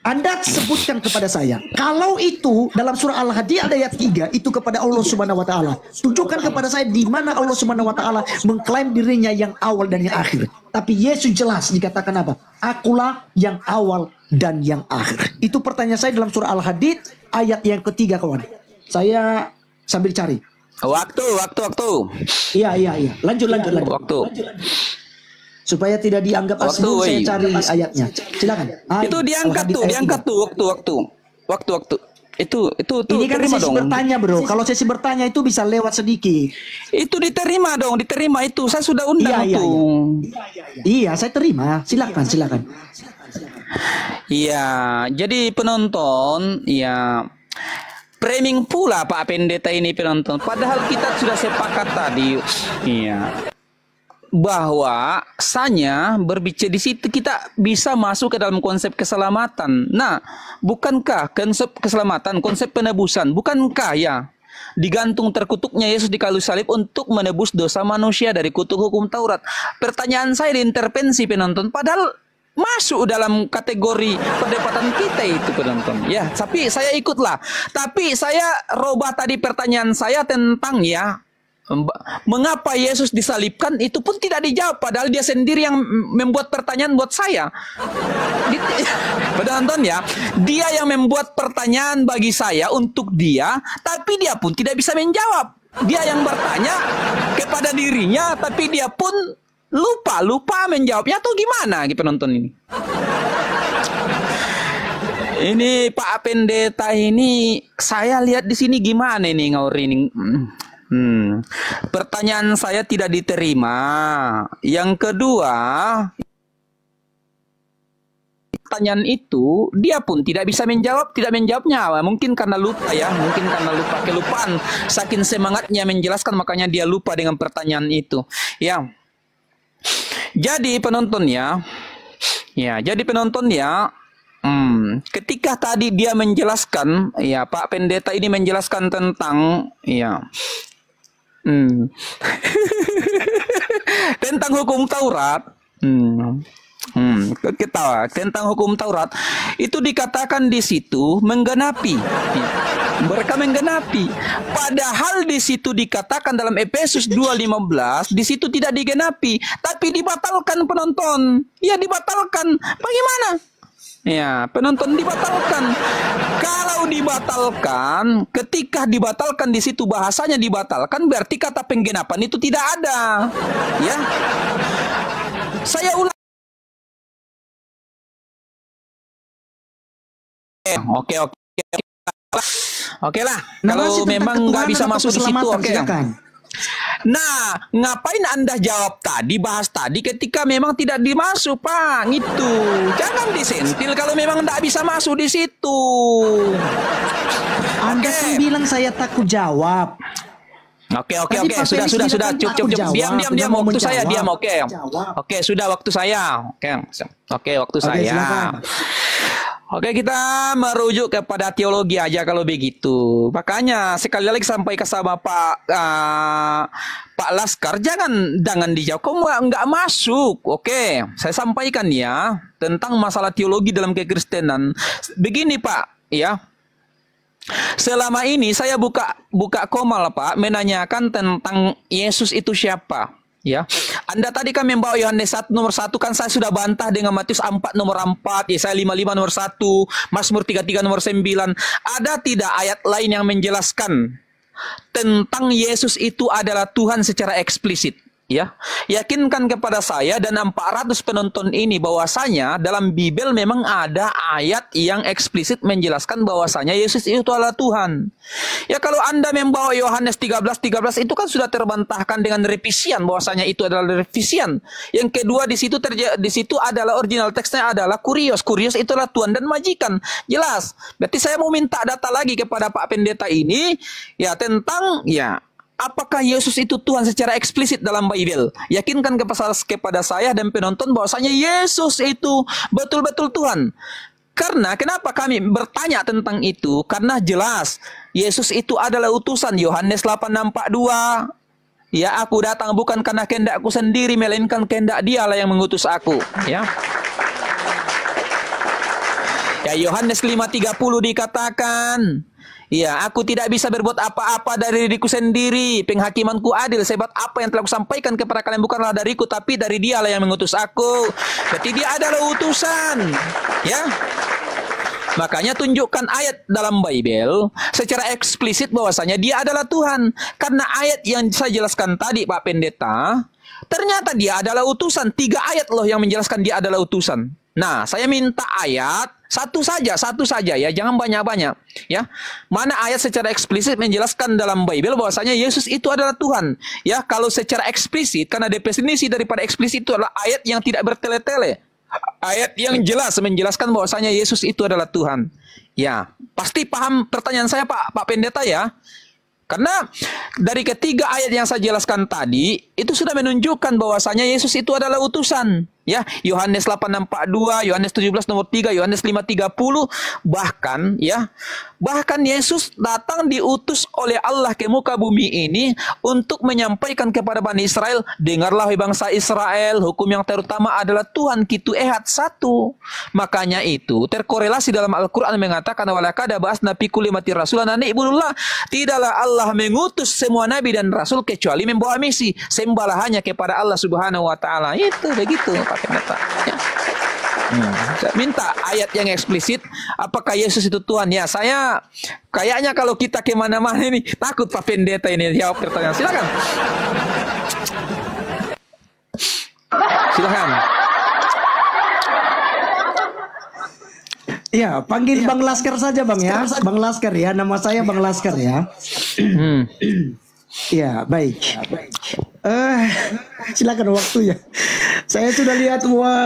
Anda sebutkan kepada saya, kalau itu dalam surah Al-Hadid ada ayat 3, itu kepada Allah Subhanahu wa taala. Tunjukkan kepada saya di mana Allah Subhanahu wa taala mengklaim dirinya yang awal dan yang akhir. Tapi Yesus jelas dikatakan apa? Akulah yang awal dan yang akhir. Itu pertanyaan saya dalam surah Al-Hadid ayat yang ketiga, kawan. Saya sambil cari. Waktu. Iya. Lanjut. Waktu. Supaya tidak dianggap asli, saya cari ayatnya. Silakan. Itu diangkat tuh, waktu. Itu ini kan terima sesi dong. bertanya, bro. Kalau sesi bertanya itu bisa lewat sedikit. Itu diterima itu. Saya sudah undang Iya, tuh. Iya, saya terima. Silakan. Iya, jadi penonton, ya framing pula Pak Pendeta ini penonton. Padahal kita sudah sepakat tadi, iya, bahwa sanya berbicara di situ kita bisa masuk ke dalam konsep keselamatan. Nah, bukankah konsep keselamatan, konsep penebusan, bukankah ya digantung terkutuknya Yesus di kayu salib untuk menebus dosa manusia dari kutuk hukum Taurat? Pertanyaan saya di intervensi penonton, padahal masuk dalam kategori perdebatan kita itu penonton. Ya, tapi saya ikutlah. Tapi saya robah tadi pertanyaan saya tentang ya, mengapa Yesus disalibkan, itu pun tidak dijawab, padahal dia sendiri yang membuat pertanyaan buat saya. Penonton ya, dia yang membuat pertanyaan bagi saya untuk dia, tapi dia pun tidak bisa menjawab. Dia yang bertanya kepada dirinya, tapi dia pun lupa menjawabnya, atau gimana gitu penonton ini. Ini Pak Pendeta ini, saya lihat di sini gimana ini ngaurin. Pertanyaan saya tidak diterima. Yang kedua, pertanyaan itu dia pun tidak bisa menjawabnya. Mungkin karena lupa ya, kelupaan. Saking semangatnya menjelaskan, makanya dia lupa dengan pertanyaan itu. Ya. Jadi penonton ya. Ketika tadi dia menjelaskan, ya Pak Pendeta ini menjelaskan tentang ya tentang hukum Taurat. Kita tentang hukum Taurat itu dikatakan di situ menggenapi. Ya. Mereka menggenapi. Padahal di situ dikatakan dalam Efesus 2:15 di situ tidak digenapi, tapi dibatalkan penonton. Ya dibatalkan. Bagaimana? Ya, penonton dibatalkan. Kalau dibatalkan, ketika dibatalkan di situ bahasanya dibatalkan, berarti kata penggenapan itu tidak ada. Ya. Saya ulang. Oke lah. Kalau memang nggak bisa masuk di situ, oke. Nah, ngapain Anda jawab tadi, bahas tadi ketika memang tidak dimasuk, Pak? Gitu. Jangan disentil kalau memang tidak bisa masuk di situ. Anda kan bilang saya takut jawab. Oke. Tadi Pak Sudah. Felix bilang kan Cukup. takut jawab, Diam. udah mau Waktu saya menjawab. diam. Oke. Jawab. Oke, sudah waktu saya. Oke, waktu saya. silakan. Oke, kita merujuk kepada teologi aja kalau begitu. Makanya sekali lagi sampai ke sama Pak Laskar, jangan dijawab. Kok nggak masuk? Oke, saya sampaikan ya tentang masalah teologi dalam kekristenan. Begini Pak, ya. Selama ini saya buka komal Pak, menanyakan tentang Yesus itu siapa. Ya, Anda tadi kan membawa Yohanes 1 nomor 1 kan saya sudah bantah dengan Matius 4 nomor 4, Yesaya 55 nomor 1, Mazmur 33 nomor 9. Ada tidak ayat lain yang menjelaskan tentang Yesus itu adalah Tuhan secara eksplisit? Ya, yakinkan kepada saya dan 400 penonton ini bahwasanya dalam Bible memang ada ayat yang eksplisit menjelaskan bahwasanya Yesus itu adalah Tuhan. Ya, kalau Anda membawa Yohanes 13 itu kan sudah terbantahkan dengan revisian bahwasanya itu adalah revisian. Yang kedua di situ adalah original teksnya adalah kurios. Kurios itulah Tuhan dan majikan. Jelas. Berarti saya mau minta data lagi kepada Pak Pendeta ini ya tentang apakah Yesus itu Tuhan secara eksplisit dalam Bible? Yakinkan kepada saya dan penonton bahwasanya Yesus itu betul-betul Tuhan. Karena kenapa kami bertanya tentang itu? Karena jelas Yesus itu adalah utusan. Yohanes 8:42. Ya, aku datang bukan karena kehendakku sendiri, melainkan kehendak Dialah yang mengutus aku. Ya. Ya, Yohanes 5:30 dikatakan, ya, aku tidak bisa berbuat apa-apa dari diriku sendiri. Penghakimanku adil, sebab apa yang telah kusampaikan kepada kalian bukanlah dariku, tapi dari Dialah yang mengutus aku. Berarti Dia adalah utusan. Ya. Makanya tunjukkan ayat dalam Bible secara eksplisit bahwasanya Dia adalah Tuhan. Karena ayat yang saya jelaskan tadi Pak Pendeta, ternyata Dia adalah utusan. 3 ayat loh yang menjelaskan Dia adalah utusan. Nah, saya minta ayat satu saja ya, jangan banyak-banyak ya. Mana ayat secara eksplisit menjelaskan dalam Bible bahwasanya Yesus itu adalah Tuhan. Ya, kalau secara eksplisit, karena definisi daripada eksplisit itu adalah ayat yang tidak bertele-tele. Ayat yang jelas menjelaskan bahwasanya Yesus itu adalah Tuhan. Ya, pasti paham pertanyaan saya Pak Pendeta ya. Karena dari ketiga ayat yang saya jelaskan tadi itu sudah menunjukkan bahwasanya Yesus itu adalah utusan. Ya, Yohanes 8:42, Yohanes 17 nomor 3, Yohanes 5:30, bahkan Yesus datang diutus oleh Allah ke muka bumi ini untuk menyampaikan kepada Bani Israel, dengarlah wahai bangsa Israel, hukum yang terutama adalah Tuhan Kitu Ehad satu. Makanya itu terkorelasi dalam Al-Quran mengatakan walakada ba'asna fi kulli ummatin rasulan an ibudullah. Tidaklah Allah mengutus semua nabi dan rasul kecuali membawa misi, sembahlah hanya kepada Allah Subhanahu wa taala. Itu begitu Pak Pendeta. Ya. Saya minta ayat yang eksplisit apakah Yesus itu Tuhan. Ya, saya kayaknya kalau kita kemana-mana ini takut Pak Pendeta ini jawab pertanyaan. Silakan. Silakan. Ya, panggil Bang Laskar saja Bang ya. Bang Laskar ya, nama saya Bang Laskar ya. Ya, baik. Silakan waktunya. Saya sudah lihat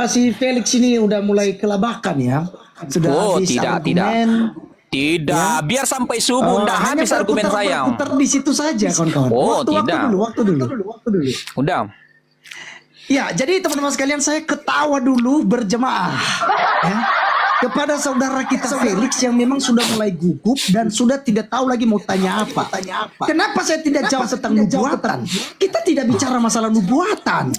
si Felix ini udah mulai kelabakan ya. Sudah habis argumen. Tidak, ya. Biar sampai subuh udah habis argumen saya. Berputar di situ saja kawan-kawan. Waktu dulu. Udah. Ya, jadi teman-teman sekalian saya ketawa dulu berjemaah. Ya. Kepada saudara kita Felix yang memang sudah mulai gugup dan sudah tidak tahu lagi mau tanya apa. Kenapa saya tidak jawab tentang nubuatan? Kita tidak bicara masalah nubuatan.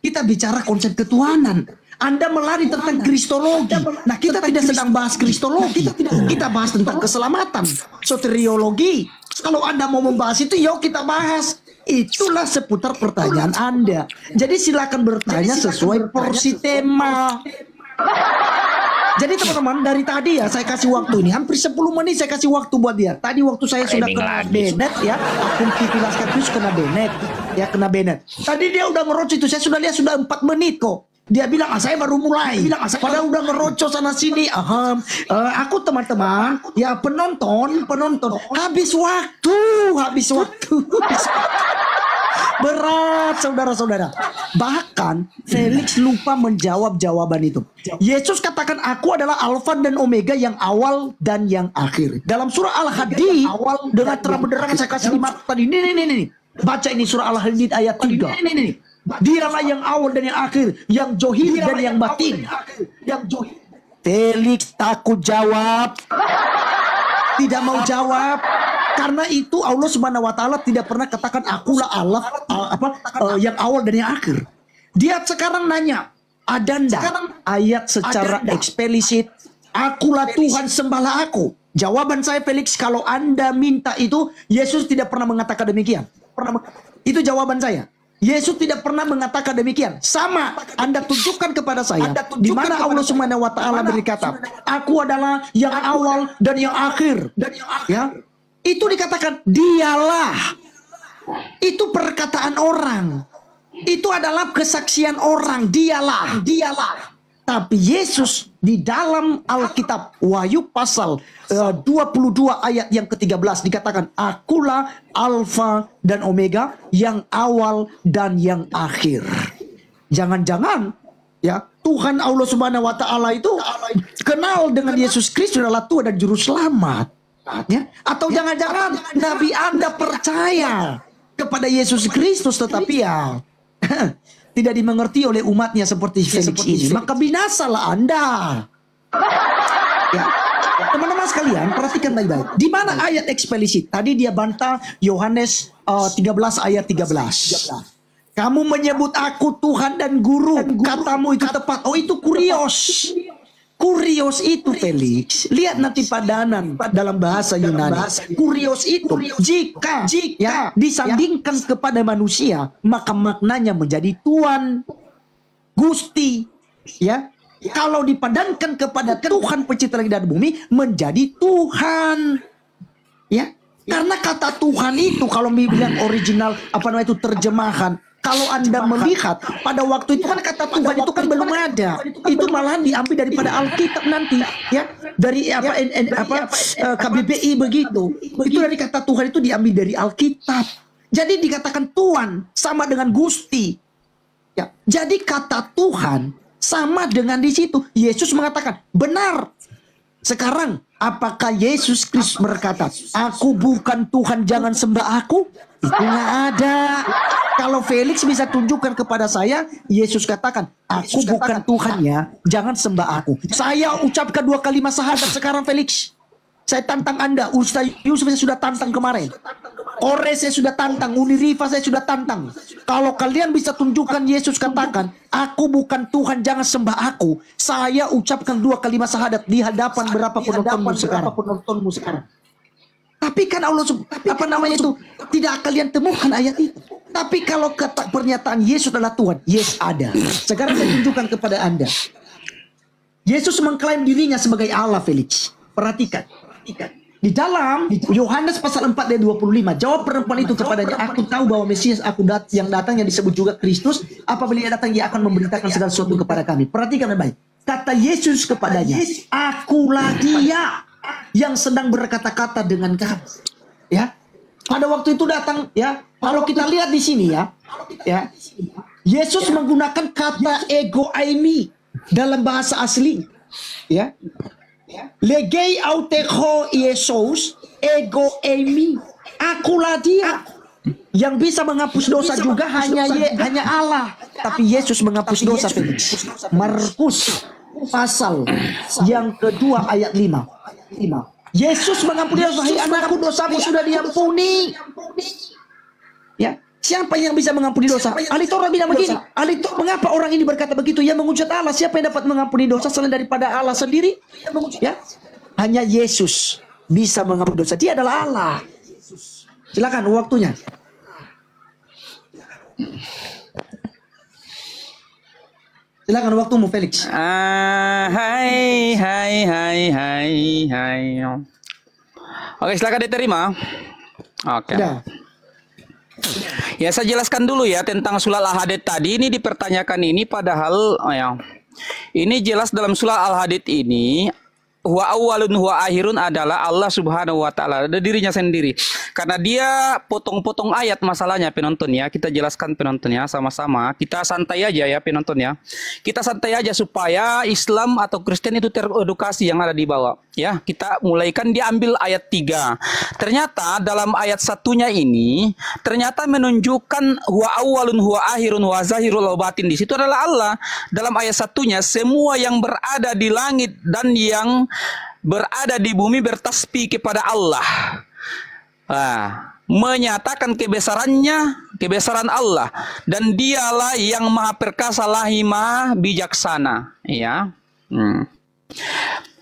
Kita bicara konsep ketuhanan. Anda melari tentang kristologi. Nah, kita tidak sedang bahas kristologi. Kita bahas tentang keselamatan, soteriologi. Kalau Anda mau membahas itu, yuk kita bahas. Itulah seputar pertanyaan Anda. Jadi silakan bertanya sesuai porsi tema. Jadi teman-teman, dari tadi ya saya kasih waktu ini hampir 10 menit saya kasih waktu buat dia. Tadi waktu saya sudah kena Bennett ya, akun TV Laskar News kena Bennett. Ya, kena Bennett. Tadi dia udah ngerocok itu, saya sudah lihat sudah 4 menit kok. Dia bilang, saya baru mulai. Padahal udah ngerocos sana sini. Aku teman-teman, ya penonton. Habis waktu. Berat, saudara-saudara. Bahkan Felix lupa menjawab jawaban itu. Yesus katakan, aku adalah Alfa dan Omega, yang awal dan yang akhir. Dalam surah Al-Hadid, dengan terang benderang saya kasih lima tadi. Ini. Baca ini surah Al-Hadid ayat 3. Dialah yang awal dan yang akhir, yang zohir dan yang batin. Felix takut jawab, tidak mau jawab. Karena itu Allah Subhanahu wa taala tidak pernah katakan akulah Allah yang awal dan yang akhir. Dia sekarang nanya, ada ndak ayat secara eksplisit, akulah Tuhan, sembahlah aku? Jawaban saya, Felix, kalau Anda minta itu, Yesus tidak pernah mengatakan demikian. Itu jawaban saya. Yesus tidak pernah mengatakan demikian. Sama, Anda tunjukkan kepada saya di mana Allah Subhanahu wa taala berkata, aku adalah yang awal dan yang akhir. Ya. Itu dikatakan dialah. Itu perkataan orang. Itu adalah kesaksian orang, dialah. Tapi Yesus di dalam Alkitab Wahyu pasal 22 ayat yang ke-13 dikatakan, akulah Alfa dan Omega, yang awal dan yang akhir. Jangan-jangan ya Tuhan Allah Subhanahu wa taala itu kenal dengan Yesus Kristus adalah Tuhan dan juru selamat. Ya? Atau jangan-jangan Nabi Anda percaya kepada Yesus Kristus tetapi ya tidak dimengerti oleh umatnya seperti Felix ini, maka binasalah Anda. Ya. Teman-teman sekalian, perhatikan baik-baik. Di mana ayat eksplisit? Tadi dia bantah Yohanes 13 ayat 13. Kamu menyebut aku Tuhan dan Guru, katamu itu tepat. Oh, itu kurios. Kurios itu, Felix. Lihat nanti padanan dalam bahasa Yunani. Kurios itu jika ya disandingkan kepada manusia, maka maknanya menjadi Tuhan, Gusti, ya. Kalau dipadankan kepada Tuhan pencipta langit dan bumi, menjadi Tuhan. Ya. Karena kata Tuhan itu kalau bilang original itu terjemahan, kalau Anda melihat pada waktu itu kan kata Tuhan itu kan belum ada. Itu malahan diambil daripada Alkitab nanti, ya. Dari KBBI begitu. Itu dari kata Tuhan itu diambil dari Alkitab. Jadi dikatakan Tuhan sama dengan Gusti. Ya. Jadi kata Tuhan sama dengan di situ. Yesus mengatakan, benar. Sekarang, apakah Yesus Kristus berkata, aku bukan Tuhan, jangan sembah aku? Itu nggak ada. Kalau Felix bisa tunjukkan kepada saya, Yesus katakan, aku bukan Tuhannya, jangan sembah aku. Saya ucapkan 2 kalimat syahadat sekarang, Felix. Saya tantang Anda. Ustaz Yusuf saya sudah tantang kemarin. Ores saya sudah tantang. Uniriva saya sudah tantang. Kalau kalian bisa tunjukkan Yesus katakan, aku bukan Tuhan, jangan sembah aku. Saya ucapkan 2 kalimat syahadat di hadapan berapa penontonmu sekarang. Tapi kan Allah tidak kalian temukan ayat itu. Tapi kalau kata pernyataan Yesus adalah Tuhan, yes ada. Sekarang saya tunjukkan kepada Anda. Yesus mengklaim dirinya sebagai Allah, Felix. Perhatikan. Di dalam Yohanes pasal 4 ayat 25, jawab perempuan itu kepadanya, aku tahu bahwa Mesias yang datang yang disebut juga Kristus, apabila ia datang ia akan memberitakan segala sesuatu kepada kami. Perhatikan baik. Kata Yesus kepadanya, akulah dia yang sedang berkata-kata dengan kamu. Ya. Pada waktu itu datang, ya. Kalau kita lihat di sini ya. Yesus menggunakan kata ego aimi dalam bahasa asli. Ya. Legei autecho Yesus ego eimi, akulah dia. Yang bisa menghapus dosa juga hanya Allah, tapi Yesus menghapus dosa. Markus pasal yang kedua ayat 5. Yesus mengampuni dosa. Hai anakku, dosamu sudah diampuni. Ya. Siapa yang bisa mengampuni dosa? Ahli Taurat bilang begini. Mengapa orang ini berkata begitu? Ia menghujat Allah. Siapa yang dapat mengampuni dosa selain daripada Allah sendiri? Ya, hanya Yesus bisa mengampuni dosa. Dia adalah Allah. Silakan waktunya. Silakan waktumu, Felix. Hai. Oke, silakan diterima. Oke. Sudah. Ya, saya jelaskan dulu ya tentang surat Al-Hadid tadi. Ini dipertanyakan ini padahal ya, ini jelas dalam surat Al-Hadid ini huwa awwalun huwa akhirun adalah Allah Subhanahu wa taala, ada dirinya sendiri. Karena dia potong-potong ayat masalahnya penonton ya. Kita jelaskan penonton ya sama-sama. Kita santai aja ya penonton ya. Kita santai aja supaya Islam atau Kristen itu teredukasi yang ada di bawah. Ya, kita mulaikan diambil ayat 3. Ternyata dalam ayat satunya ini ternyata menunjukkan huwa awwalun huwa akhirun huwa zahirul wa batin. Di situ adalah Allah. Dalam ayat satunya semua yang berada di langit dan yang berada di bumi bertasbih kepada Allah. Menyatakan kebesaran Allah, dan dialah yang maha perkasa lagi maha bijaksana. Ya.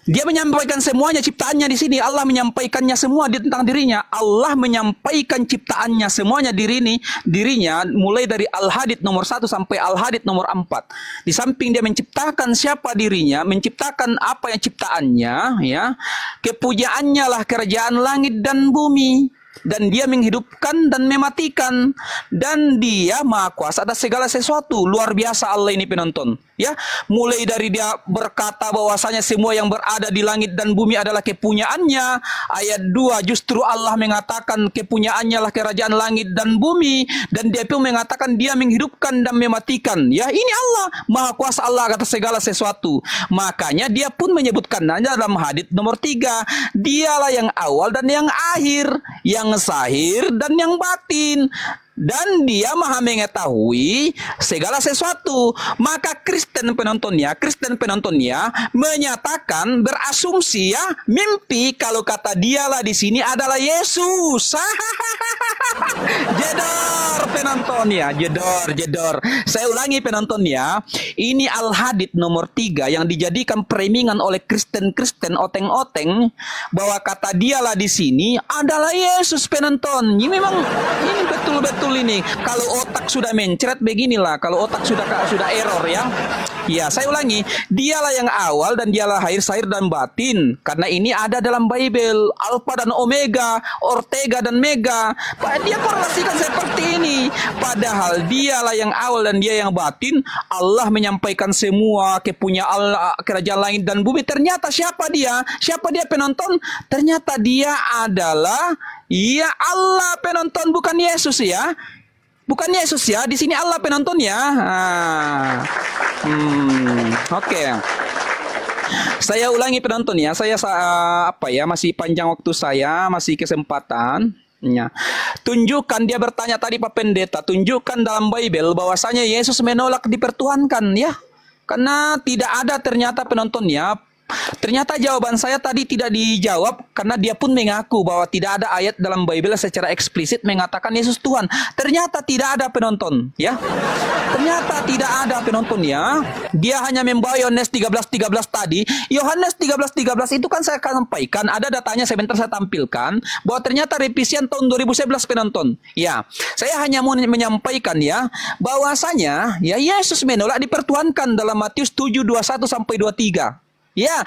Dia menyampaikan semuanya ciptaannya di sini. Allah menyampaikannya semua tentang dirinya. Allah menyampaikan ciptaannya semuanya dirinya mulai dari Al-Hadid nomor 1 sampai Al-Hadid nomor 4. Di samping dia menciptakan siapa dirinya, menciptakan apa yang ciptaannya, ya. Kepujaannya lah kerajaan langit dan bumi. Dan dia menghidupkan dan mematikan, dan dia maha kuasa atas segala sesuatu. Luar biasa Allah ini penonton ya. Mulai dari dia berkata bahwasanya semua yang berada di langit dan bumi adalah kepunyaannya. Ayat 2 justru Allah mengatakan kepunyaannya lah kerajaan langit dan bumi, dan dia pun mengatakan dia menghidupkan dan mematikan. Ya, ini Allah maha kuasa Allah atas segala sesuatu. Makanya dia pun menyebutkannya dalam hadits nomor 3, dialah yang awal dan yang akhir, yang zahir dan yang batin, dan dia maha mengetahui segala sesuatu. Maka Kristen penontonnya menyatakan, berasumsi ya, mimpi kalau kata dialah di sini adalah Yesus. Jedor penonton ya, jedor. Saya ulangi penonton ya. Ini Al-Hadid nomor 3 yang dijadikan premingan oleh Kristen oteng-oteng bahwa kata dialah di sini adalah Yesus penonton. Ini memang ini betul-betul ini. Kalau otak sudah mencret beginilah, kalau otak sudah error ya. Ya, saya ulangi, dialah yang awal dan dialah akhir, zahir dan batin. Karena ini ada dalam Bible, Alfa dan Omega, Ortega dan Mega. Dia korelasikan seperti ini. Padahal dialah yang awal dan dia yang batin. Allah menyampaikan semua kepunyaan kerajaan langit dan bumi. Ternyata siapa dia? Siapa dia penonton? Ternyata dia adalah ya Allah penonton, bukan Yesus ya. Bukan Yesus ya, di sini Allah penonton ya. Oke. Saya ulangi penonton ya. Saya masih panjang waktu saya, masih kesempatan. Ya. Tunjukkan, dia bertanya tadi Pak Pendeta, tunjukkan dalam Bible bahwasanya Yesus menolak dipertuhankan ya. Karena tidak ada ternyata penonton ya. Ternyata jawaban saya tadi tidak dijawab karena dia pun mengaku bahwa tidak ada ayat dalam Bible secara eksplisit mengatakan Yesus Tuhan. Ternyata tidak ada penonton ya. Ternyata tidak ada penonton ya. Dia hanya membawa Yohanes 13:13 tadi. Yohanes 13:13 itu kan saya akan sampaikan, ada datanya sebentar saya tampilkan bahwa ternyata revisian tahun 2011 penonton. Ya, saya hanya mau menyampaikan ya bahwasanya ya Yesus menolak dipertuhankan dalam Matius 7:21 sampai 23. Ya,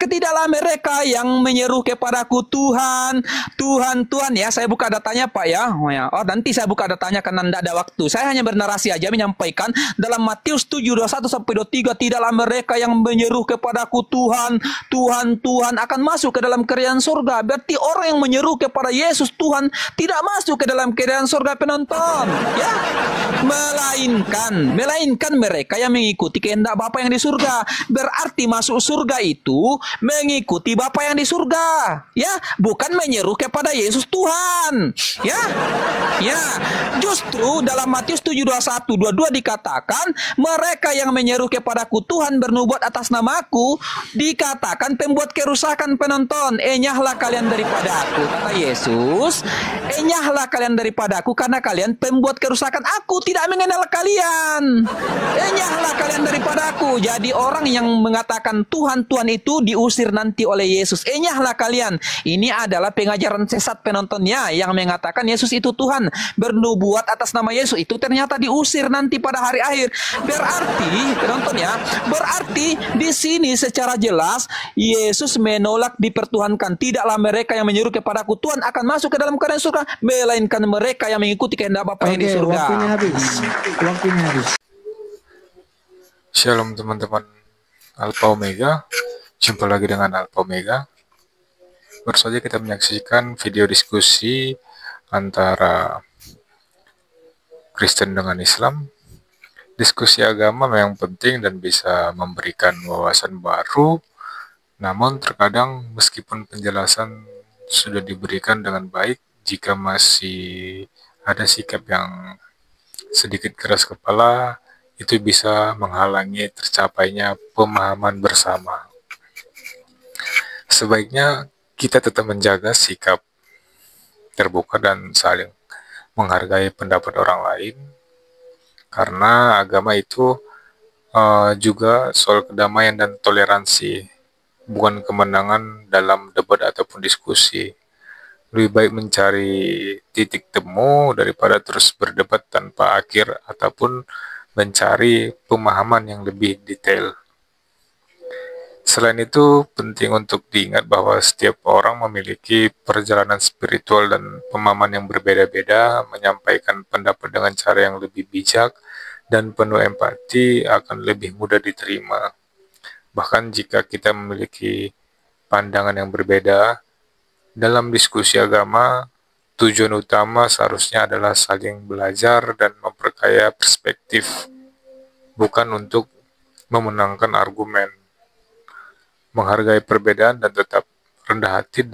tidaklah mereka yang menyeru kepadaku Tuhan, Tuhan, Tuhan ya. Saya buka datanya Pak ya. Oh, nanti saya buka datanya karena tidak ada waktu. Saya hanya bernarasi aja menyampaikan dalam Matius 7:21 sampai 23, tidaklah mereka yang menyeru kepadaku Tuhan, Tuhan, Tuhan akan masuk ke dalam kerajaan surga. Berarti orang yang menyeru kepada Yesus Tuhan tidak masuk ke dalam kerajaan surga penonton, ya. Melainkan mereka yang mengikuti kehendak Bapa yang di surga. Berarti masuk surga itu mengikuti Bapa yang di surga, ya, bukan menyeru kepada Yesus Tuhan, ya. Justru dalam Matius 7:21-22 dikatakan mereka yang menyeru kepadaku Tuhan bernubuat atas namaku dikatakan pembuat kerusakan penonton. Enyahlah kalian daripada aku, kata Yesus. Enyahlah kalian daripada aku karena kalian pembuat kerusakan. Aku tidak mengenal kalian. Enyahlah kalian daripada aku. saudaraku, jadi orang yang mengatakan Tuhan, Tuhan itu diusir nanti oleh Yesus. Enyahlah kalian. Ini adalah pengajaran sesat penontonnya yang mengatakan Yesus itu Tuhan. Bernubuat atas nama Yesus itu ternyata diusir nanti pada hari akhir. Berarti, penontonnya, berarti di sini secara jelas Yesus menolak dipertuhankan. Tidaklah mereka yang menyuruh kepadaku Tuhan akan masuk ke dalam kerajaan surga, melainkan mereka yang mengikuti kehendak Bapa yang di Oke, surga. waktunya habis. Waktunya habis. Shalom teman-teman Alpha Omega, jumpa lagi dengan Alpha Omega. Baru saja kita menyaksikan video diskusi antara Kristen dengan Islam. Diskusi agama memang penting dan bisa memberikan wawasan baru, namun terkadang meskipun penjelasan sudah diberikan dengan baik, jika masih ada sikap yang sedikit keras kepala, itu bisa menghalangi tercapainya pemahaman bersama. Sebaiknya kita tetap menjaga sikap terbuka dan saling menghargai pendapat orang lain, karena agama itu juga soal kedamaian dan toleransi, bukan kemenangan dalam debat ataupun diskusi. Lebih baik mencari titik temu daripada terus berdebat tanpa akhir ataupun mencari pemahaman yang lebih detail. Selain itu, penting untuk diingat bahwa setiap orang memiliki perjalanan spiritual dan pemahaman yang berbeda-beda. Menyampaikan pendapat dengan cara yang lebih bijak dan penuh empati akan lebih mudah diterima. Bahkan jika kita memiliki pandangan yang berbeda, dalam diskusi agama, tujuan utama seharusnya adalah saling belajar dan memperkaya perspektif, bukan untuk memenangkan argumen. Menghargai perbedaan dan tetap rendah hati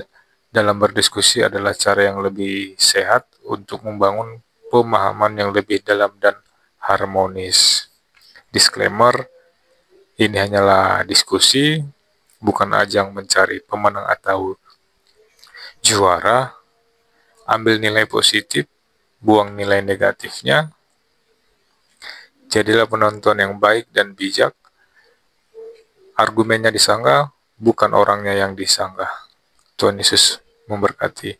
dalam berdiskusi adalah cara yang lebih sehat untuk membangun pemahaman yang lebih dalam dan harmonis. Disclaimer, ini hanyalah diskusi, bukan ajang mencari pemenang atau juara. Ambil nilai positif, buang nilai negatifnya. Jadilah penonton yang baik dan bijak. Argumennya disanggah, bukan orangnya yang disanggah. Tuhan Yesus memberkati.